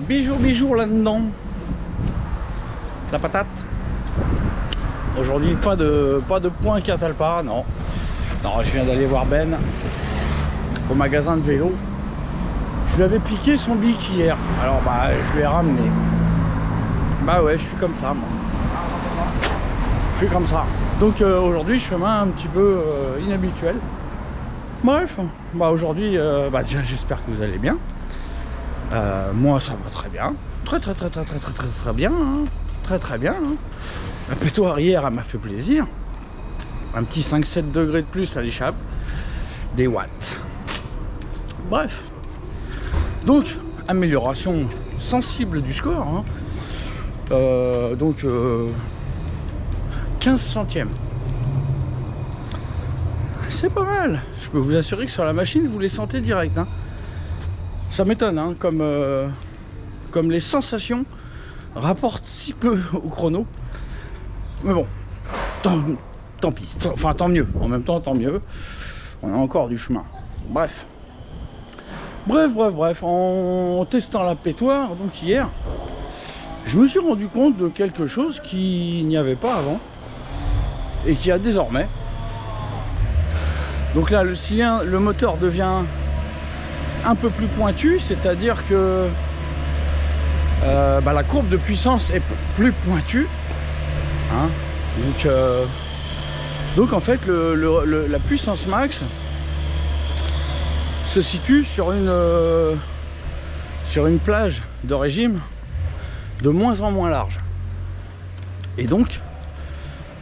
Bijou là-dedans. La patate. Aujourd'hui, pas de point Catalpa, non. Non, je viens d'aller voir Ben au magasin de vélo. Je lui avais piqué son bic hier. Alors, bah, je lui ai ramené. Bah ouais, je suis comme ça, moi. Je suis comme ça. Donc, aujourd'hui, chemin un petit peu inhabituel. Bref, bah aujourd'hui, bah déjà, j'espère que vous allez bien. Moi, ça va très bien. Très bien. Hein. Très bien. Hein. La pétoire hier, elle m'a fait plaisir. Un petit 5-7 degrés de plus à l'échappe. Des watts. Bref. Donc, amélioration sensible du score. Hein. 15 centièmes. C'est pas mal. Je peux vous assurer que sur la machine, vous les sentez direct. Hein. Ça m'étonne, hein, comme les sensations rapportent si peu au chrono. Mais bon, tant pis. Enfin, tant mieux. En même temps, tant mieux. On a encore du chemin. Bref. En testant la pétoire, donc hier, je me suis rendu compte de quelque chose qu'il n'y avait pas avant et qu'il y a désormais. Donc là, le moteur devient un peu plus pointu, c'est-à-dire que la courbe de puissance est plus pointue. Hein. Donc en fait, la puissance max se situe sur une plage de régime de moins en moins large. Et donc,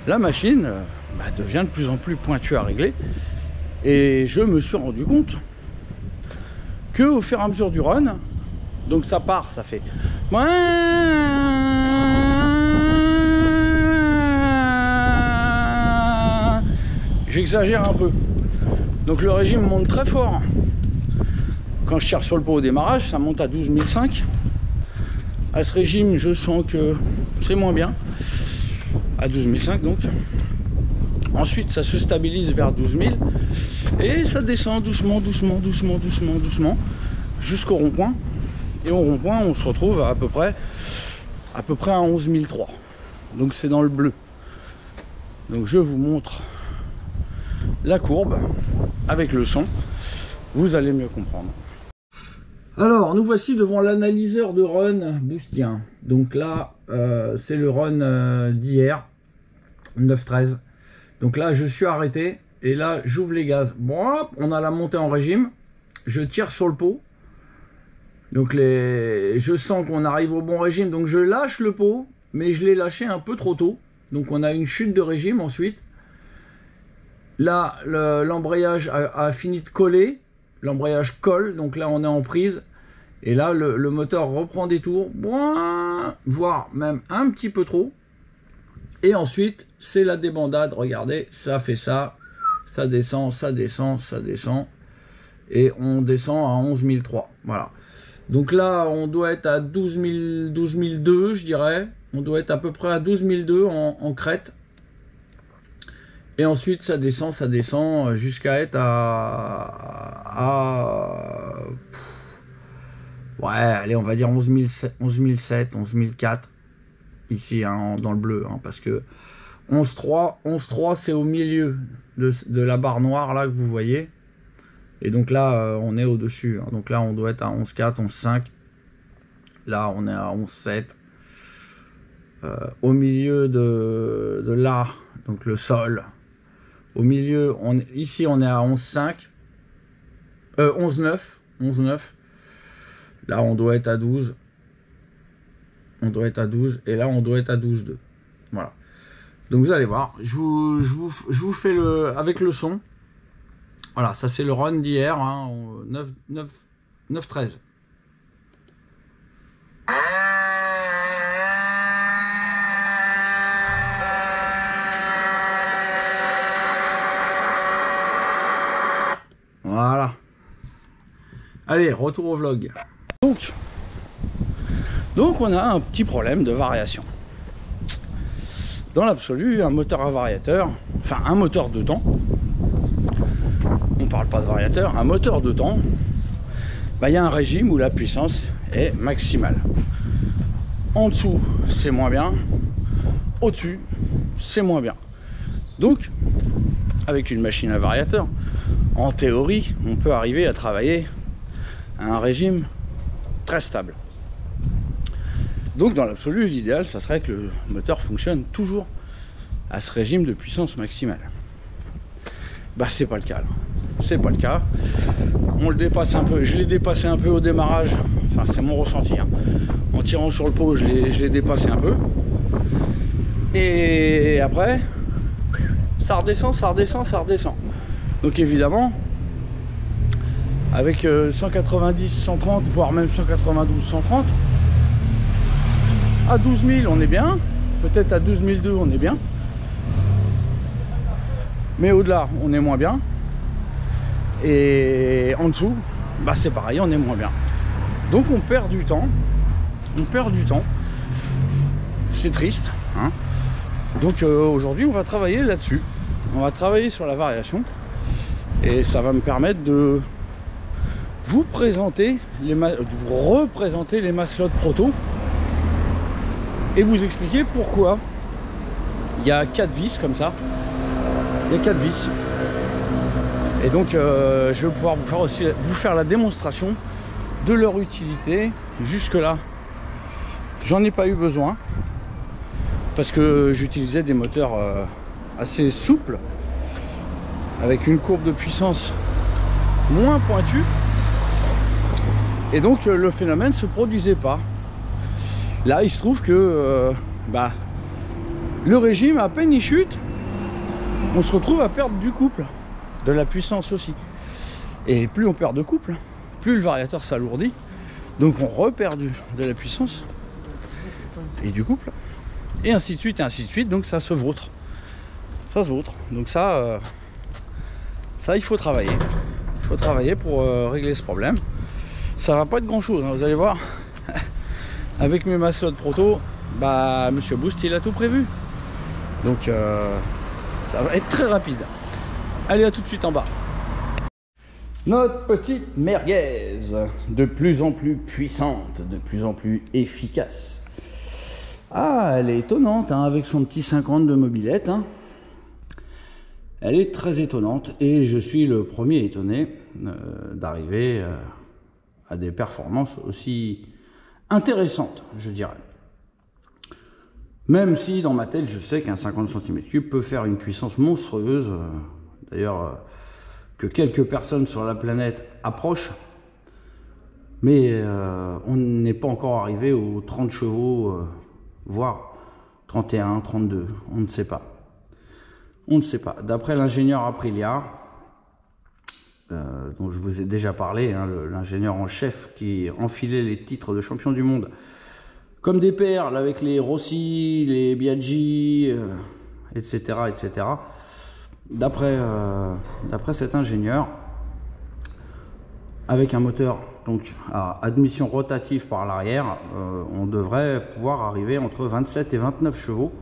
la machine devient de plus en plus pointue à régler. Et je me suis rendu compte que au fur et à mesure du run, donc ça part, ça fait j'exagère un peu. Donc le régime monte très fort. Quand je tire sur le pot au démarrage, ça monte à 12 500. À ce régime, je sens que c'est moins bien. À 12 500 donc. Ensuite, ça se stabilise vers 12 000 et ça descend doucement jusqu'au rond-point. Et au rond-point, on se retrouve à peu près à 11 300. Donc c'est dans le bleu. Donc je vous montre la courbe avec le son. Vous allez mieux comprendre. Alors, nous voici devant l'analyseur de run boostien. Donc là, c'est le run d'hier, 9-13. Donc là, je suis arrêté et là, j'ouvre les gaz. Bon, on a la montée en régime. Je tire sur le pot. Donc je sens qu'on arrive au bon régime. Donc je lâche le pot, mais je l'ai lâché un peu trop tôt. Donc on a une chute de régime ensuite. Là, l'embrayage a fini de coller. L'embrayage colle. Donc là, on est en prise. Et là, le moteur reprend des tours. Voire même un petit peu trop. Et ensuite, c'est la débandade. Regardez, ça fait ça. Ça descend. Et on descend à 11 300. Voilà. Donc là, on doit être à 12 200, je dirais. On doit être à peu près à 12 200 en crête. Et ensuite, ça descend jusqu'à être ouais, allez, on va dire 11 700, 11 400. Ici, hein, dans le bleu, hein, parce que 11.3, c'est au milieu de la barre noire là que vous voyez. Et donc là, on est au-dessus. Hein. Donc là, on doit être à 11.4, 11.5. Là, on est à 11.7. Au milieu de là, donc le sol. Au milieu, ici, on est à 11.5. 11.9. Là, on doit être à 12. On doit être à 12. Et là, on doit être à 12.2. Voilà. Donc, vous allez voir. Je vous fais avec le son. Voilà, ça c'est le run d'hier, hein, 9-13. Voilà. Allez, retour au vlog. Donc on a un petit problème de variation. Dans l'absolu, un moteur à variateur, enfin un moteur de temps, on parle pas de variateur, un moteur de temps, il y a un régime où la puissance est maximale. En dessous, c'est moins bien. Au-dessus, c'est moins bien. Donc, avec une machine à variateur, en théorie, on peut arriver à travailler à un régime très stable. Donc, dans l'absolu, l'idéal, ça serait que le moteur fonctionne toujours à ce régime de puissance maximale. Bah, c'est pas le cas là. C'est pas le cas. On le dépasse un peu. Je l'ai dépassé un peu au démarrage. Enfin, c'est mon ressenti. Hein. En tirant sur le pot, je l'ai dépassé un peu. Et après, ça redescend, ça redescend, ça redescend. Donc évidemment, avec 190, 130, voire même 192, 130, à 12 000, on est bien. Peut-être à 12 200, on est bien. Mais au-delà, on est moins bien. Et en dessous, bah c'est pareil, on est moins bien. Donc on perd du temps. On perd du temps. C'est triste. Hein. Donc aujourd'hui, on va travailler là-dessus. On va travailler sur la variation. Et ça va me permettre de vous présenter de vous représenter les Maslot Proto. Et vous expliquer pourquoi il y a 4 vis comme ça. Il y a 4 vis. Et donc je vais pouvoir vous faire la démonstration de leur utilité. Jusque là, j'en ai pas eu besoin parce que j'utilisais des moteurs assez souples avec une courbe de puissance moins pointue, et donc le phénomène se produisait pas. Là, il se trouve que le régime, à peine il chute, on se retrouve à perdre du couple, de la puissance aussi. Et plus on perd de couple, plus le variateur s'alourdit. Donc on repère de la puissance et du couple. Et ainsi de suite, et ainsi de suite. Donc ça se vautre. Ça se vautre. Donc ça, il faut travailler. Il faut travailler pour régler ce problème. Ça va pas être grand chose, hein, vous allez voir. Avec mes Maslot Proto, bah Monsieur Boost, il a tout prévu. Donc ça va être très rapide. Allez, à tout de suite en bas. Notre petite merguez, de plus en plus puissante, de plus en plus efficace. Ah, elle est étonnante, hein, avec son petit 50 de mobilette. Hein. Elle est très étonnante et je suis le premier étonné d'arriver à des performances aussi intéressantes, je dirais. Même si dans ma tête, je sais qu'un 50 cm3 peut faire une puissance monstrueuse. D'ailleurs, que quelques personnes sur la planète approchent. Mais on n'est pas encore arrivé aux 30 chevaux, voire 31, 32. On ne sait pas. On ne sait pas. D'après l'ingénieur Aprilia, dont je vous ai déjà parlé, hein, l'ingénieur en chef qui enfilait les titres de champion du monde comme des perles avec les Rossi, les Biaggi, etc., etc. D'après cet ingénieur, avec un moteur donc à admission rotative par l'arrière, on devrait pouvoir arriver entre 27 et 29 chevaux.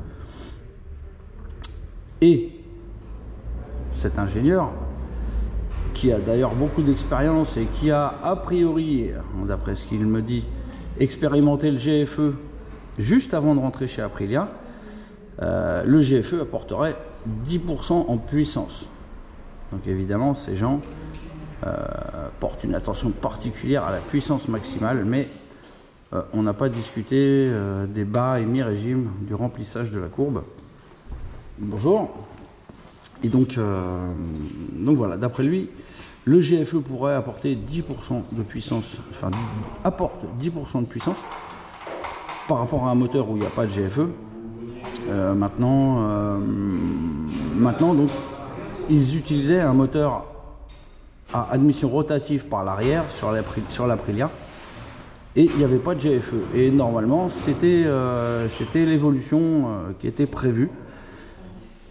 Et cet ingénieur, qui a d'ailleurs beaucoup d'expérience et qui a priori, d'après ce qu'il me dit, expérimenté le GFE juste avant de rentrer chez Aprilia, le GFE apporterait 10% en puissance. Donc évidemment, ces gens portent une attention particulière à la puissance maximale, mais on n'a pas discuté des bas et mi-régimes du remplissage de la courbe. Bonjour. Et donc voilà, d'après lui, le GFE pourrait apporter 10% de puissance, enfin apporte 10% de puissance par rapport à un moteur où il n'y a pas de GFE. Maintenant donc, ils utilisaient un moteur à admission rotative par l'arrière sur l'Aprilia, et il n'y avait pas de GFE. Et normalement, c'était l'évolution qui était prévue.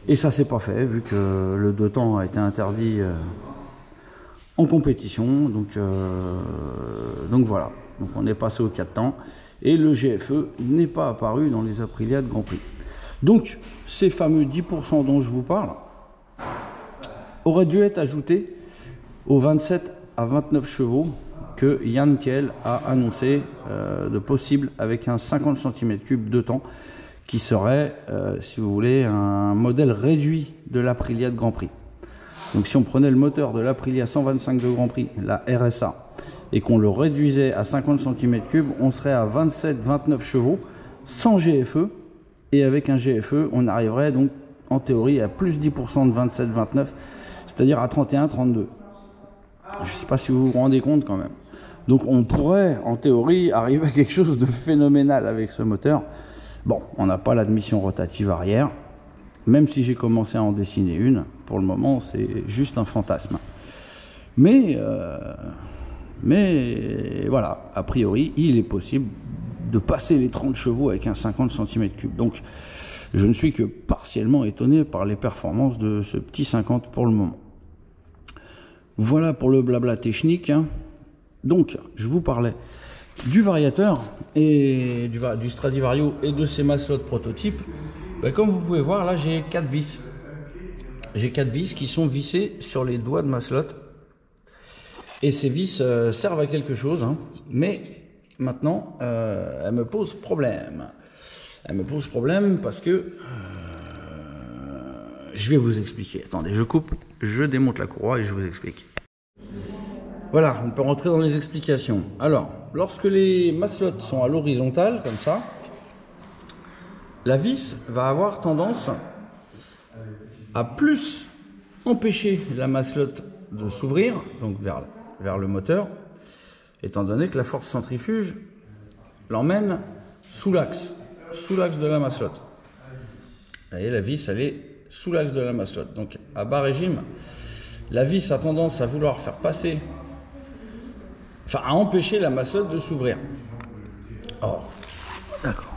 Et ça s'est pas fait, vu que le 2 temps a été interdit en compétition. Donc voilà. Donc on est passé au 4 temps. Et le GFE n'est pas apparu dans les Aprilia de Grand Prix. Donc ces fameux 10% dont je vous parle auraient dû être ajoutés aux 27 à 29 chevaux que Yann Thiel a annoncé de possible avec un 50 cm3 de temps qui serait, si vous voulez, un modèle réduit de l'Aprilia de Grand Prix. Donc si on prenait le moteur de l'Aprilia 125 de Grand Prix, la RSA, et qu'on le réduisait à 50 cm3, on serait à 27-29 chevaux sans GFE, et avec un GFE, on arriverait donc en théorie à plus 10% de 27-29, c'est-à-dire à 31-32. Je ne sais pas si vous vous rendez compte quand même. Donc on pourrait en théorie arriver à quelque chose de phénoménal avec ce moteur. Bon, on n'a pas l'admission rotative arrière, même si j'ai commencé à en dessiner une. Pour le moment, c'est juste un fantasme. Mais voilà, a priori, il est possible de passer les 30 chevaux avec un 50 cm3. Donc, je ne suis que partiellement étonné par les performances de ce petit 50 pour le moment. Voilà pour le blabla technique. Donc, je vous parlais du variateur et du Stradivario et de ses maslots prototypes. Ben, comme vous pouvez voir, là, j'ai 4 vis. J'ai 4 vis qui sont vissées sur les doigts de ma slot. Et ces vis servent à quelque chose, hein, mais maintenant, elles me posent problème. Elles me posent problème parce que je vais vous expliquer. Attendez, je coupe, je démonte la courroie et je vous explique. Voilà, on peut rentrer dans les explications. Alors, lorsque les maslots sont à l'horizontale, comme ça, la vis va avoir tendance à plus empêcher la maslotte de s'ouvrir, donc vers le moteur, étant donné que la force centrifuge l'emmène sous l'axe de la maslotte. Vous voyez, la vis, elle est sous l'axe de la maslotte. Donc, à bas régime, la vis a tendance à vouloir faire passer, enfin, à empêcher la maslotte de s'ouvrir. Oh, d'accord.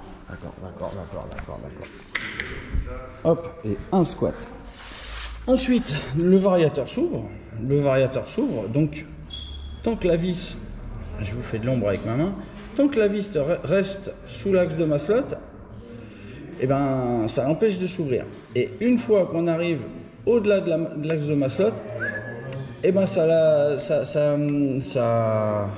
Hop, et un squat. Ensuite, le variateur s'ouvre. Donc, tant que la vis, je vous fais de l'ombre avec ma main, tant que la vis reste sous l'axe de ma slot, eh ben, ça l'empêche de s'ouvrir. Et une fois qu'on arrive au-delà de l'axe de ma slot, eh ben, ça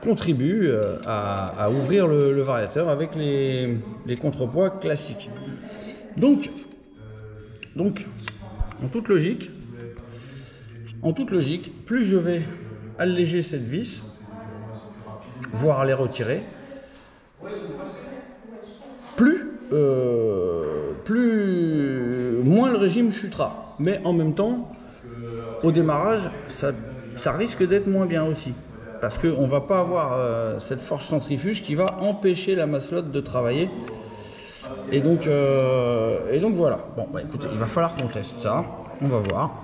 contribue à ouvrir le variateur avec les contrepoids classiques. Donc, en toute logique, plus je vais alléger cette vis, voire les retirer, moins le régime chutera. Mais en même temps, au démarrage, ça risque d'être moins bien aussi. Parce qu'on ne va pas avoir cette force centrifuge qui va empêcher la maslotte de travailler. Et donc voilà. Bon, bah écoutez, il va falloir qu'on teste ça. On va voir.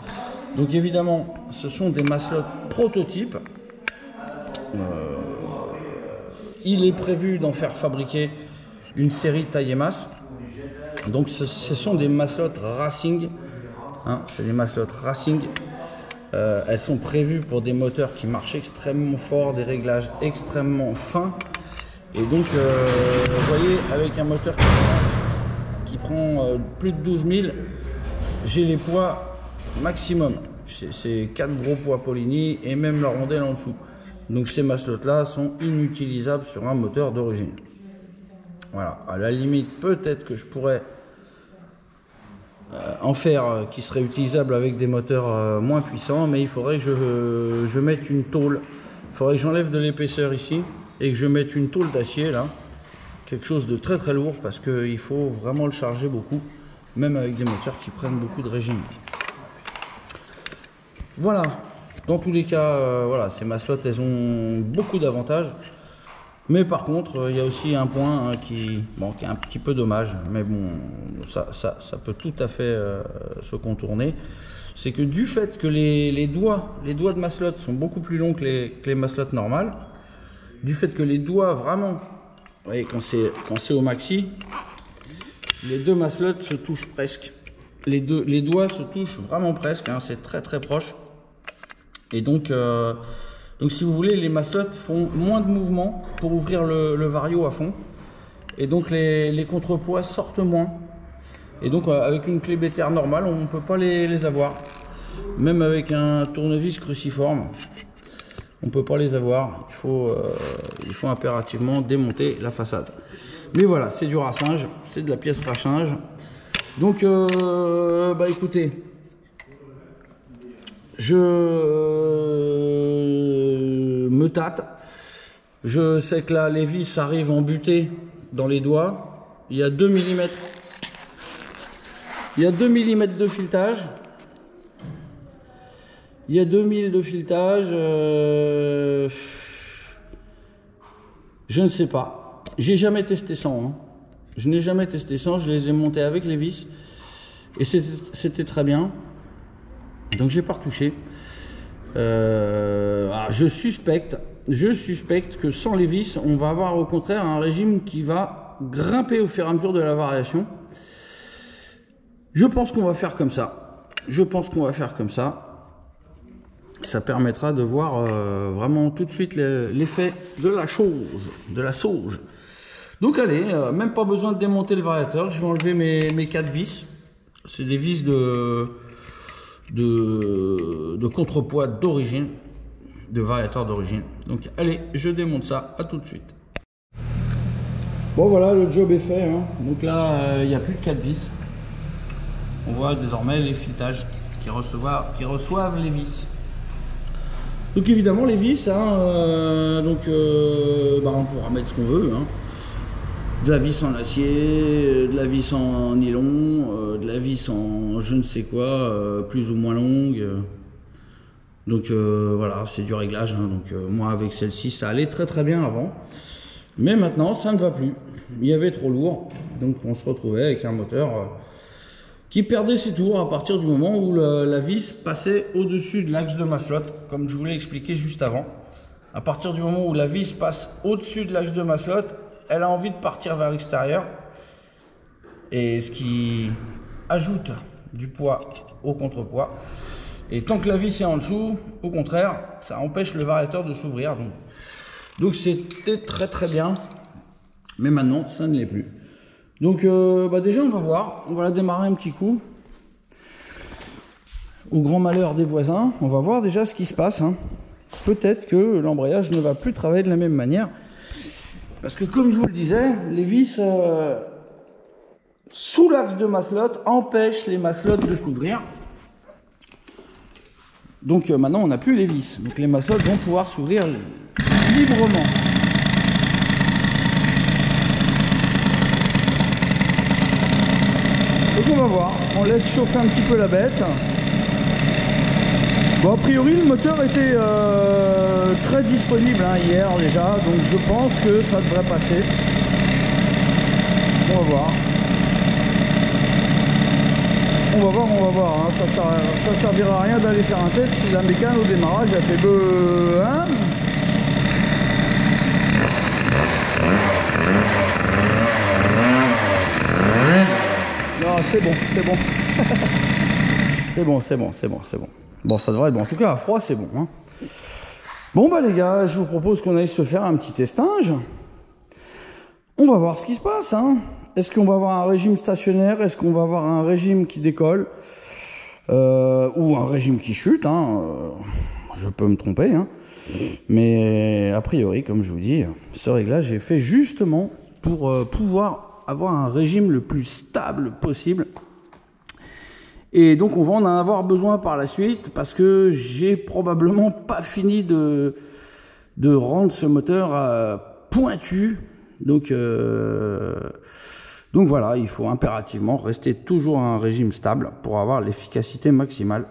Donc évidemment, ce sont des maslottes prototypes. Il est prévu d'en faire fabriquer une série taille et masse. Donc ce sont des maslottes racing. Hein, c'est des maslottes racing. Elles sont prévues pour des moteurs qui marchent extrêmement fort, des réglages extrêmement fins. Et donc, vous voyez, avec un moteur qui prend plus de 12 000, j'ai les poids maximum. C'est 4 gros poids Polini et même la rondelle en dessous. Donc ces maslottes-là sont inutilisables sur un moteur d'origine. Voilà, à la limite, peut-être que je pourrais en faire qui serait utilisable avec des moteurs moins puissants, mais il faudrait que je mette une tôle. Il faudrait que j'enlève de l'épaisseur ici et que je mette une tôle d'acier là, quelque chose de très très lourd parce qu'il faut vraiment le charger beaucoup, même avec des moteurs qui prennent beaucoup de régime. Voilà, dans tous les cas, voilà, ces maslottes, elles ont beaucoup d'avantages. Mais par contre, il y a aussi un point qui est un petit peu dommage, mais bon, ça peut tout à fait se contourner. C'est que du fait que les doigts de maslotte sont beaucoup plus longs que les maslottes normales, du fait que les doigts vraiment, vous voyez, quand c'est au maxi, les deux maslottes se touchent presque. Les doigts se touchent vraiment presque, hein, c'est très très proche. Et donc si vous voulez, les maslottes font moins de mouvement pour ouvrir le vario à fond. Et donc les contrepoids sortent moins. Et donc avec une clé BTR normale, on ne peut pas les avoir. Même avec un tournevis cruciforme, on peut pas les avoir. Il faut impérativement démonter la façade. Mais voilà, c'est du racinge, c'est de la pièce rachinge. Donc, bah écoutez, je me tâte. Je sais que là, les vis arrivent embutées dans les doigts. Il y a 2 mm. Il y a 2 mm de filetage. Il y a 2000 de filetage. Je ne sais pas. J'ai jamais testé sans. Hein. Je n'ai jamais testé sans. Je les ai montés avec les vis. Et c'était très bien. Donc j'ai pas retouché. Je suspecte que sans les vis, on va avoir au contraire un régime qui va grimper au fur et à mesure de la variation. Je pense qu'on va faire comme ça. Ça permettra de voir vraiment tout de suite l'effet de la chose, de la sauge. Donc allez, même pas besoin de démonter le variateur. Je vais enlever mes 4 vis. C'est des vis de contrepoids d'origine, de variateur d'origine. Donc allez, je démonte ça, à tout de suite. Bon voilà, le job est fait. Hein. Donc là, il n'y a plus de 4 vis. On voit désormais les filetages qui reçoivent les vis. Donc évidemment les vis, hein, on pourra mettre ce qu'on veut. Hein. De la vis en acier, de la vis en nylon, de la vis en je ne sais quoi, plus ou moins longue. Donc voilà, c'est du réglage. Hein. Donc moi avec celle-ci, ça allait très très bien avant. Mais maintenant, ça ne va plus. Il y avait trop lourd. Donc on se retrouvait avec un moteur qui perdait ses tours à partir du moment où la vis passait au-dessus de l'axe de maslotte, comme je vous l'ai expliqué juste avant. À partir du moment où la vis passe au-dessus de l'axe de maslotte, elle a envie de partir vers l'extérieur. Et ce qui ajoute du poids au contrepoids. Et tant que la vis est en dessous, au contraire, ça empêche le variateur de s'ouvrir. Donc c'était très très bien. Mais maintenant, ça ne l'est plus. Donc déjà on va voir, on va la démarrer un petit coup. Au grand malheur des voisins, on va voir déjà ce qui se passe. Hein. Peut-être que l'embrayage ne va plus travailler de la même manière. Parce que comme je vous le disais, les vis sous l'axe de maslotte empêchent les maslottes de s'ouvrir. Donc maintenant on n'a plus les vis. Donc les maslottes vont pouvoir s'ouvrir librement. Donc on va voir, on laisse chauffer un petit peu la bête. Bon, a priori le moteur était très disponible hein, hier déjà, donc je pense que ça devrait passer. On va voir. On va voir. Hein. Ça servira à rien d'aller faire un test si la mécane au démarrage a fait peu. Hein. C'est bon. c'est bon. Bon, ça devrait être bon. En tout cas, à froid, c'est bon. Hein. Bon, bah les gars, je vous propose qu'on aille se faire un petit testage. On va voir ce qui se passe. Hein. Est-ce qu'on va avoir un régime stationnaire? Est-ce qu'on va avoir un régime qui décolle? Ou un régime qui chute hein. Je peux me tromper. Hein. Mais a priori, comme je vous dis, ce réglage est fait justement pour pouvoir avoir un régime le plus stable possible. Et donc on va en avoir besoin par la suite parce que j'ai probablement pas fini de rendre ce moteur pointu. Donc voilà, il faut impérativement rester toujours à un régime stable pour avoir l'efficacité maximale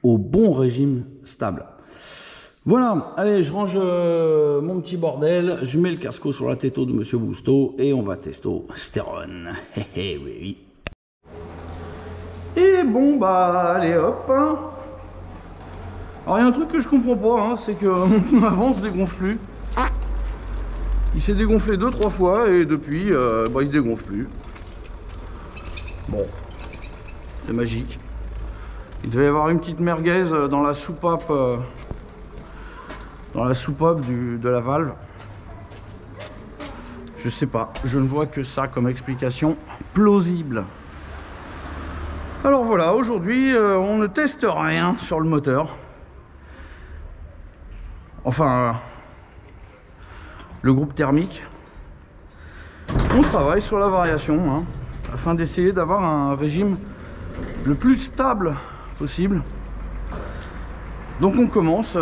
au bon régime stable. Voilà, allez, je range mon petit bordel, je mets le casco sur la této de Monsieur Bousteau et on va testostérone. Oui. Et bon, bah, allez hop. Hein. Alors, il y a un truc que je comprends pas, hein, c'est que mon avant se dégonfle plus. Il s'est dégonflé 2-3 fois et depuis, il se dégonfle plus. Bon, c'est magique. Il devait y avoir une petite merguez dans la soupape. De la valve. Je sais pas, je ne vois que ça comme explication plausible. Alors voilà, aujourd'hui on ne teste rien sur le moteur. Enfin, le groupe thermique. On travaille sur la variation, hein, afin d'essayer d'avoir un régime le plus stable possible. Donc on commence,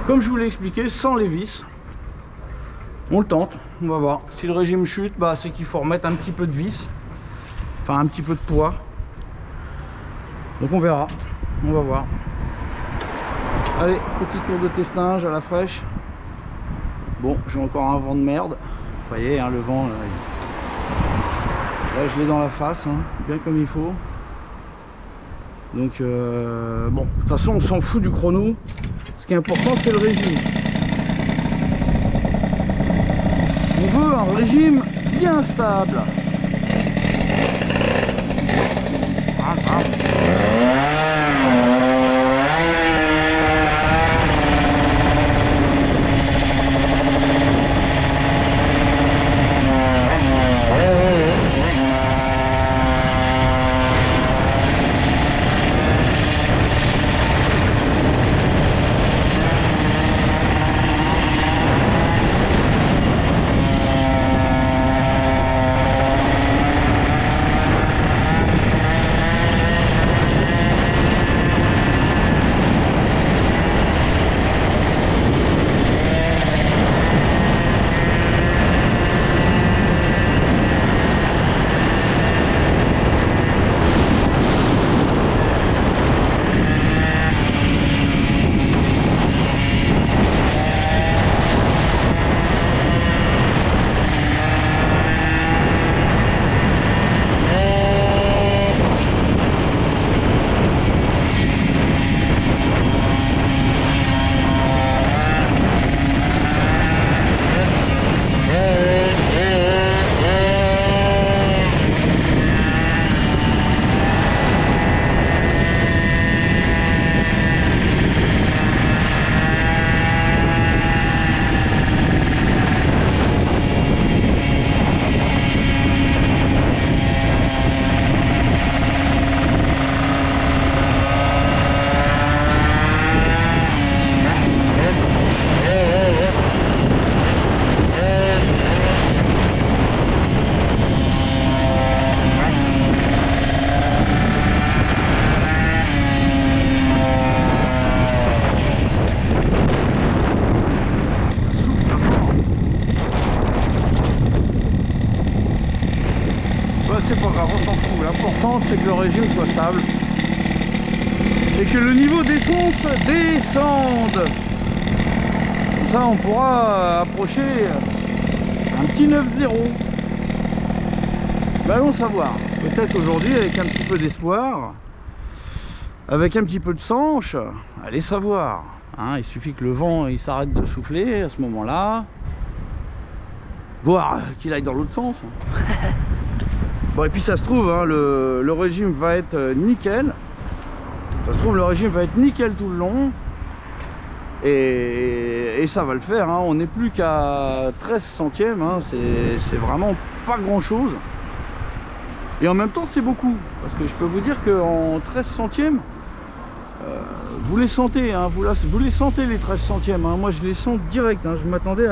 comme je vous l'ai expliqué, sans les vis. On le tente, on va voir. Si le régime chute, bah, c'est qu'il faut remettre un petit peu de vis. Enfin un petit peu de poids. Donc on verra, on va voir. Allez, petit tour de testinge à la fraîche. Bon, j'ai encore un vent de merde. Vous voyez, hein, le vent, là je l'ai dans la face, hein, bien comme il faut. Donc bon, de toute façon on s'en fout du chrono. Ce qui est important c'est le régime. On veut un régime bien stable. C'est pas grave, on s'en fout. L'important c'est que le régime soit stable et que le niveau d'essence descende. Comme ça on pourra approcher un petit 9.0. Ben, allons savoir. Peut-être aujourd'hui avec un petit peu d'espoir, avec un petit peu de sanche, allez savoir. Hein, il suffit que le vent il s'arrête de souffler à ce moment-là, voire qu'il aille dans l'autre sens. Bon, et puis ça se trouve, hein, le régime va être nickel. Ça se trouve, le régime va être nickel tout le long. Et ça va le faire. Hein. On n'est plus qu'à 13 centièmes. Hein. C'est vraiment pas grand chose. Et en même temps, c'est beaucoup. Parce que je peux vous dire qu'en 13 centièmes, vous les sentez. Hein, vous les sentez les 13 centièmes. Hein. Moi, je les sens direct. Hein. Je m'attendais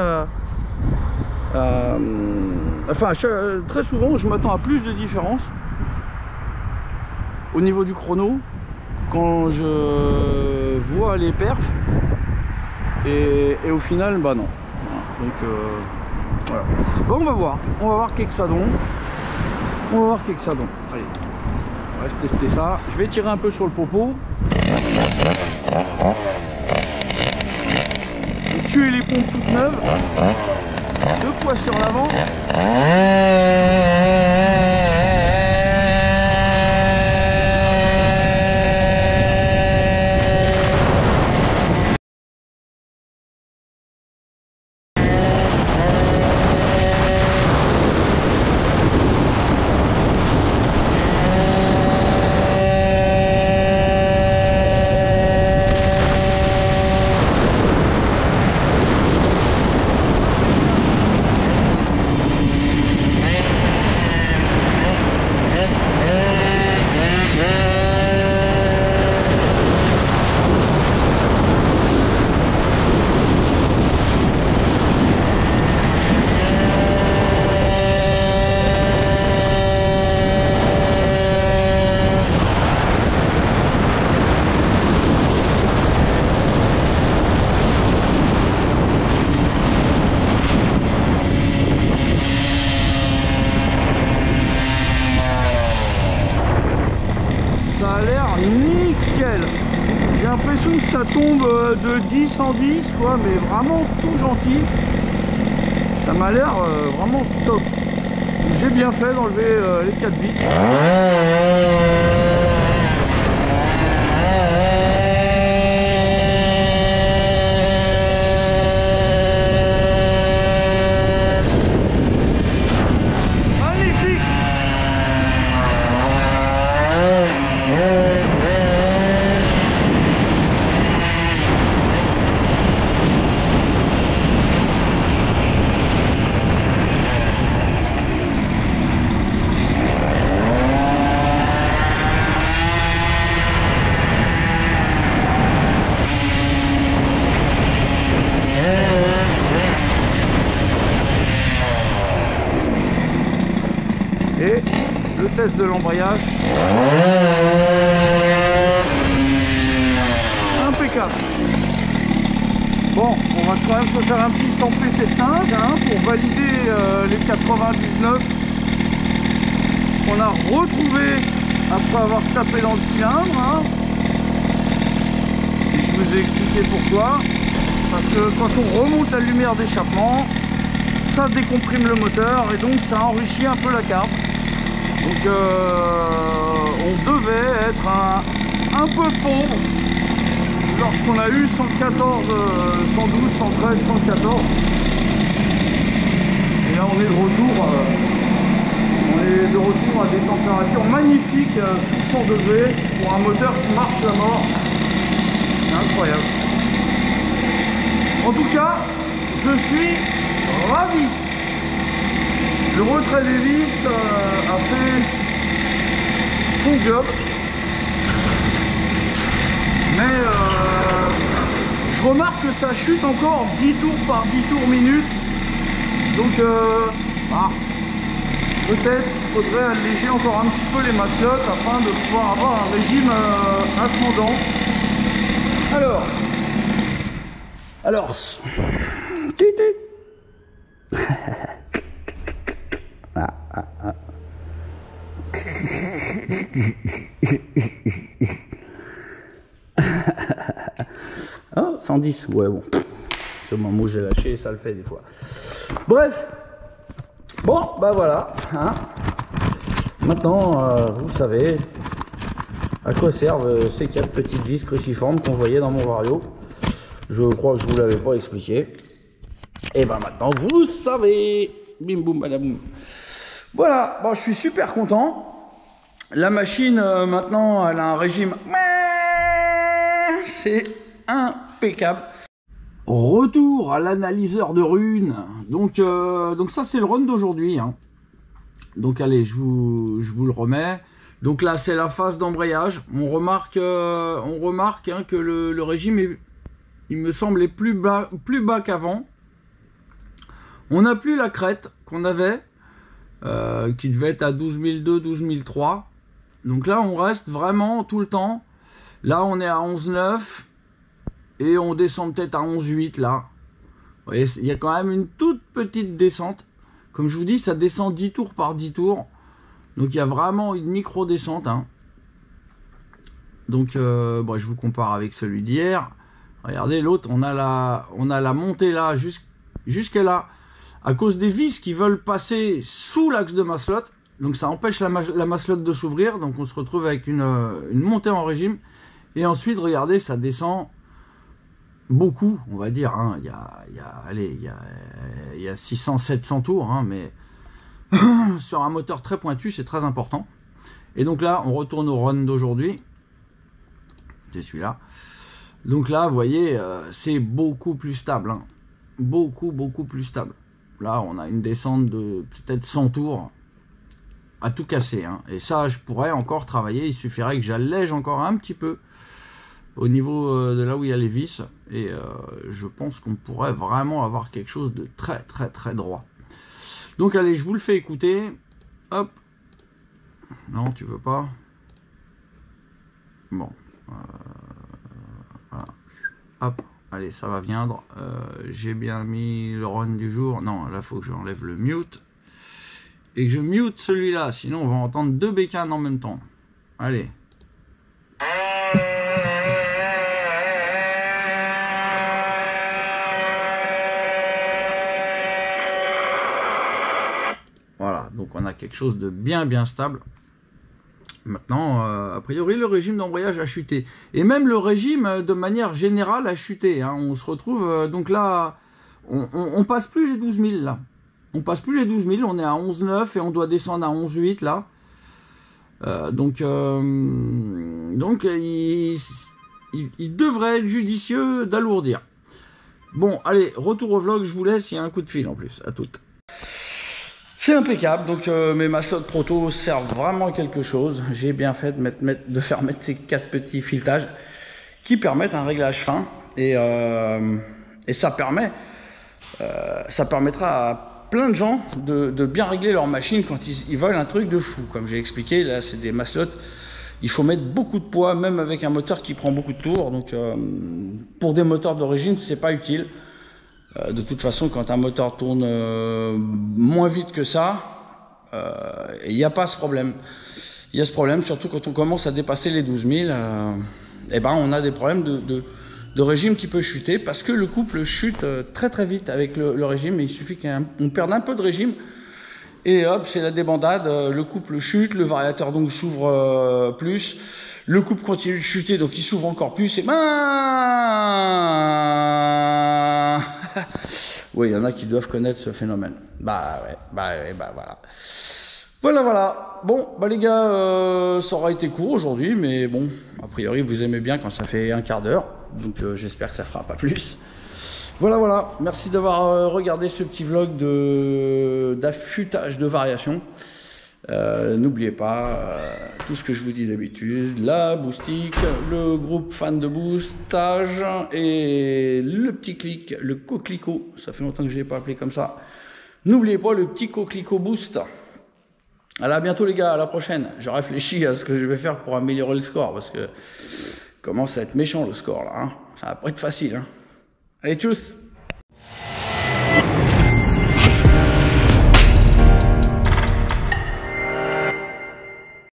enfin, très souvent je m'attends à plus de différence au niveau du chrono quand je vois les perfs et au final bah non. Donc voilà. Bon, on va voir qu'est-ce que ça donne. Allez, on va tester ça. Je vais tirer un peu sur le popo, tuer les pompes toutes neuves. Deux poids sur l'avant. ça a l'air nickel. J'ai l'impression que ça tombe de 10 en 10 quoi, mais vraiment tout gentil. Ça m'a l'air vraiment top. J'ai bien fait d'enlever les 4 vis. Et le test de l'embrayage, impeccable. Bon, on va quand même se faire un petit samplé testage pour valider les 99 qu'on a retrouvés après avoir tapé dans le cylindre. Et je vous ai expliqué pourquoi. Parce que quand on remonte la lumière d'échappement, ça décomprime le moteur et donc ça enrichit un peu la carte. Donc on devait être un peu pauvre lorsqu'on a eu 114, 112, 113, 114. Et là on est de retour, à des températures magnifiques sous 100 degrés pour un moteur qui marche la mort. C'est incroyable. En tout cas, je suis ravi. Le retrait des vis a fait son job. Mais je remarque que ça chute encore 10 tours par 10 tours minute. Donc peut-être qu'il faudrait alléger encore un petit peu les maslottes afin de pouvoir avoir un régime ascendant. Alors, oh, 110, ouais bon. C'est au moment où j'ai lâché, ça le fait des fois. Bref. Bon, bah voilà. Maintenant, vous savez à quoi servent ces 4 petites vis cruciformes qu'on voyait dans mon Vario. Je crois que je vous l'avais pas expliqué. Et ben maintenant, vous savez. Bim boum badaboum. Voilà, bon, je suis super content. La machine, maintenant, elle a un régime. C'est impeccable. Retour à l'analyseur de runes. Donc ça, c'est le run d'aujourd'hui. Donc allez, je vous le remets. Donc là, c'est la phase d'embrayage. On remarque que le régime, il me semble, est plus bas qu'avant. On n'a plus la crête qu'on avait. Qui devait être à 12002, 12003. Donc là, on reste vraiment tout le temps. Là, on est à 11,9 et on descend peut-être à 11,8 là. Vous voyez, il y a quand même une toute petite descente. Comme je vous dis, ça descend 10 tours par 10 tours. Donc, il y a vraiment une micro-descente. Donc, bon, je vous compare avec celui d'hier. Regardez, l'autre, on a la montée là, jusqu'à là. À cause des vis qui veulent passer sous l'axe de maslotte, donc ça empêche la maslotte de s'ouvrir, donc on se retrouve avec une montée en régime. Et ensuite, regardez, ça descend beaucoup, on va dire. Il y a 600-700 tours, mais sur un moteur très pointu, c'est très important. Et donc là, on retourne au run d'aujourd'hui. C'est celui-là. Donc là, vous voyez, c'est beaucoup plus stable. Beaucoup plus stable. Là, on a une descente de peut-être 100 tours à tout casser. Et ça, je pourrais encore travailler. Il suffirait que j'allège encore un petit peu au niveau de là où il y a les vis. Et je pense qu'on pourrait vraiment avoir quelque chose de très droit. Donc, allez, je vous le fais écouter. Hop. Non, tu veux pas. Bon. Voilà. Hop. Allez, ça va viendre. J'ai bien mis le run du jour. Non, là, il faut que j'enlève le mute. Et que je mute celui-là. Sinon, on va entendre 2 bécanes en même temps. Allez. on a quelque chose de bien stable. Maintenant, a priori, le régime d'embrayage a chuté. Et même le régime, de manière générale, a chuté. Hein. On se retrouve, donc là, on passe plus les 12 000, là. On passe plus les 12 000, on est à 11,9 et on doit descendre à 11,8, là. Donc il devrait être judicieux d'alourdir. Bon, allez, retour au vlog, je vous laisse, il y a un coup de fil en plus, à toutes. C'est impeccable, donc mes maslots proto servent vraiment à quelque chose. J'ai bien fait de faire mettre ces 4 petits filetages qui permettent un réglage fin. Et ça permettra à plein de gens de bien régler leur machine quand ils veulent un truc de fou. Comme j'ai expliqué, là c'est des maslots, il faut mettre beaucoup de poids, même avec un moteur qui prend beaucoup de tours. Donc pour des moteurs d'origine, c'est pas utile. De toute façon, quand un moteur tourne moins vite que ça, il n'y a pas ce problème. Il y a ce problème, surtout quand on commence à dépasser les 12 000, et ben on a des problèmes de régime qui peut chuter, parce que le couple chute très vite avec le régime. Il suffit qu'on perde un peu de régime, et hop, c'est la débandade, le couple chute, le variateur donc s'ouvre plus, le couple continue de chuter, donc il s'ouvre encore plus, et oui, il y en a qui doivent connaître ce phénomène. Bah voilà. Voilà. Bon, bah les gars, ça aura été court aujourd'hui, mais bon, a priori vous aimez bien quand ça fait un quart d'heure, donc j'espère que ça fera pas plus. Voilà. Merci d'avoir regardé ce petit vlog d'affûtage de variation. N'oubliez pas tout ce que je vous dis d'habitude, la boostique, le groupe fan de boostage et le petit clic, le coquelicot, ça fait longtemps que je ne l'ai pas appelé comme ça. N'oubliez pas le petit coquelicot boost. Allez, à bientôt les gars, à la prochaine. Je réfléchis à ce que je vais faire pour améliorer le score, parce que commence à être méchant le score là, hein. Ça va pas être facile. Hein. Allez, tchuss.